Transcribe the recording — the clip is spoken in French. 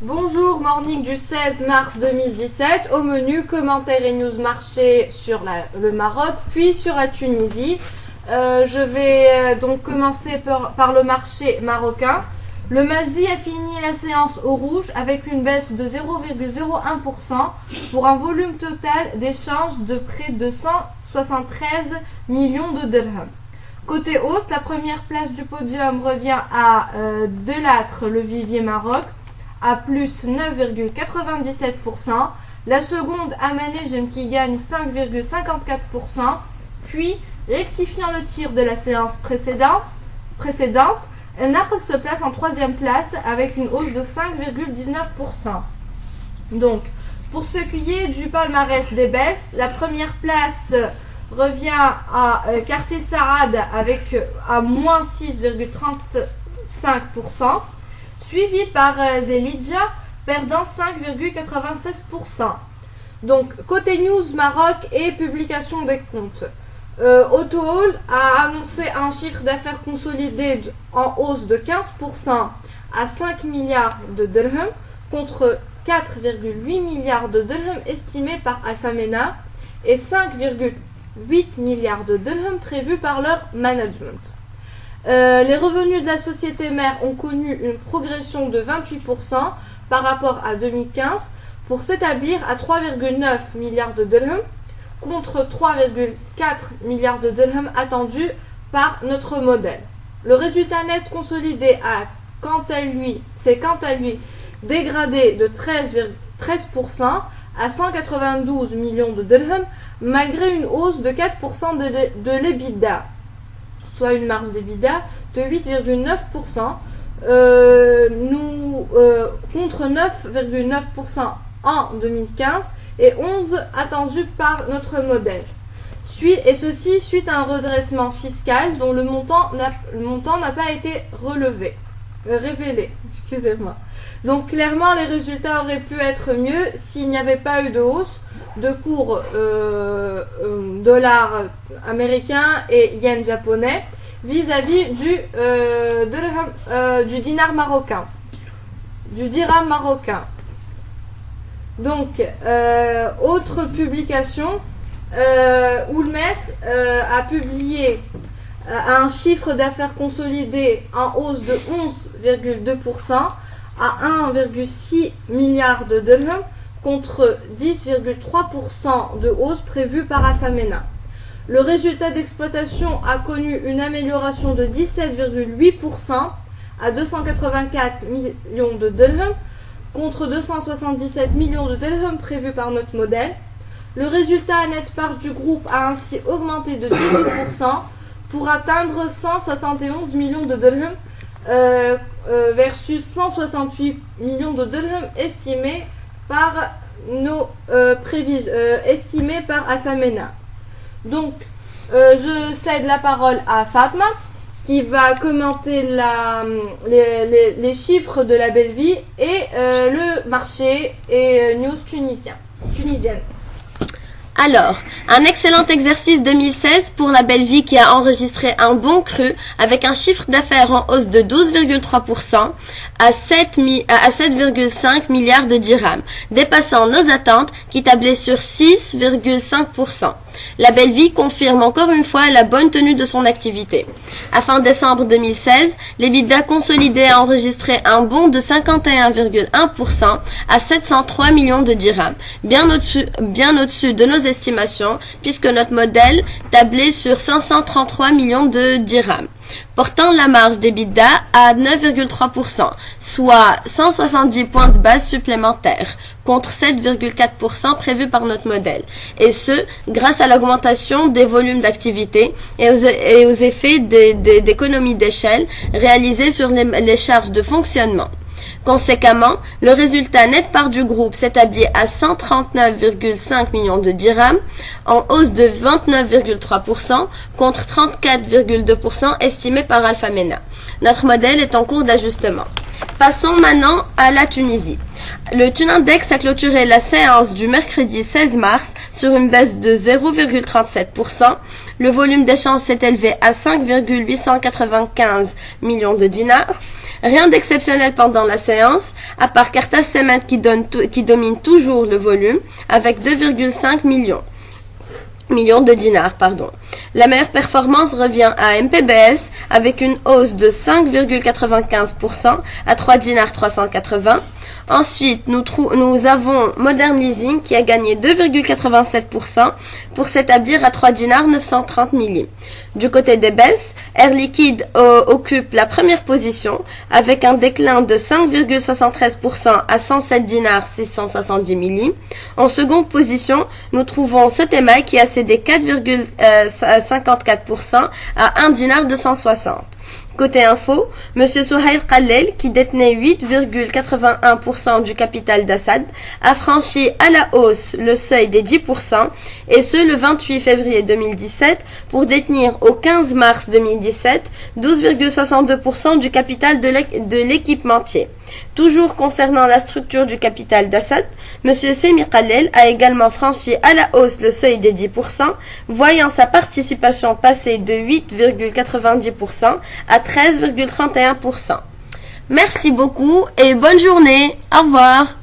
Bonjour, morning du 16 mars 2017. Au menu, commentaires et news marché sur le Maroc, puis sur la Tunisie. Je vais donc commencer par le marché marocain. Le Mazi a fini la séance au rouge avec une baisse de 0,01% pour un volume total d'échanges de près de 173 millions de dirhams. Côté hausse, la première place du podium revient à Delattre, le Vivier Maroc, à plus 9,97%. La seconde, Amanegem, qui gagne 5,54%. Puis, rectifiant le tir de la séance précédente, Naql se place en troisième place avec une hausse de 5,19%. Donc, pour ce qui est du palmarès des baisses, la première place revient à Quartier Saad avec à moins 6,35%, suivi par Zelidja perdant 5,96%. Donc, côté news Maroc et publication des comptes. Autohall a annoncé un chiffre d'affaires consolidé en hausse de 15% à 5 milliards de dirhams contre 4,8 milliards de dirhams estimés par Alphamena et 5,8 milliards de dirhams prévus par leur management. Les revenus de la société mère ont connu une progression de 28% par rapport à 2015 pour s'établir à 3,9 milliards de dirhams contre 3,4 milliards de dirhams attendus par notre modèle. Le résultat net consolidé s'est quant à lui dégradé de 13% à 192 millions de dirhams malgré une hausse de 4% de l'EBITDA, soit une marge d'EBITDA de 8,9%, contre 9,9% en 2015 et 11 attendus par notre modèle. Ceci suite à un redressement fiscal dont le montant n'a pas été révélé. Excusez-moi. Donc clairement, les résultats auraient pu être mieux s'il n'y avait pas eu de hausse de cours dollar américain et yen japonais vis-à-vis du dinar marocain, du dirham marocain. Donc, autre publication, Oulmes a publié un chiffre d'affaires consolidé en hausse de 11,2% à 1,6 milliard de dirhams contre 10,3% de hausse prévue par Alphamena. Le résultat d'exploitation a connu une amélioration de 17,8% à 284 millions de dirhams contre 277 millions de dirhams prévus par notre modèle. Le résultat net part du groupe a ainsi augmenté de 18% pour atteindre 171 millions de dirhams versus 168 millions de dirhams estimés par estimés par Alphamena. Donc, je cède la parole à Fatma qui va commenter les chiffres de la belle vie et le marché et news tunisienne. Alors, un excellent exercice 2016 pour la belle vie qui a enregistré un bon cru avec un chiffre d'affaires en hausse de 12,3% à 7,5 milliards de dirhams, dépassant nos attentes qui tablaient sur 6,5%. La belle vie confirme encore une fois la bonne tenue de son activité. À fin décembre 2016, l'EBITDA consolidé a enregistré un bond de 51,1% à 703 millions de dirhams, bien au-dessus de nos estimations, puisque notre modèle tablait sur 533 millions de dirhams, portant la marge d'EBITDA à 9,3%, soit 170 points de base supplémentaires, contre 7,4% prévus par notre modèle, et ce, grâce à l'augmentation des volumes d'activité et aux effets d'économies d'échelle réalisées sur les charges de fonctionnement. Conséquemment, le résultat net part du groupe s'établit à 139,5 millions de dirhams, en hausse de 29,3% contre 34,2% estimé par Alphamena. Notre modèle est en cours d'ajustement. Passons maintenant à la Tunisie. Le Tunindex a clôturé la séance du mercredi 16 mars sur une baisse de 0,37%, Le volume d'échange s'est élevé à 5,895 millions de dinars. Rien d'exceptionnel pendant la séance, à part Carthage Cement qui domine toujours le volume avec 2,5 millions de dinars. La meilleure performance revient à MPBS avec une hausse de 5,95% à 3 dinars 380. Ensuite, nous avons Modern Leasing qui a gagné 2,87% pour s'établir à 3 dinars 930 milli. Du côté des baisses, Air Liquide occupe la première position avec un déclin de 5,73% à 107 dinars 670 milli. En seconde position, nous trouvons Sotema qui a cédé 4,54% à 1 dinar 260. Côté info, M. Souhail Khalel, qui détenait 8,81% du capital d'Assad, a franchi à la hausse le seuil des 10%, et ce le 28 février 2017, pour détenir au 15 mars 2017 12,62% du capital de l'équipementier. Toujours concernant la structure du capital d'Assad, M. Semi Khalel a également franchi à la hausse le seuil des 10%, voyant sa participation passer de 8,90% à 13,31%. Merci beaucoup et bonne journée. Au revoir.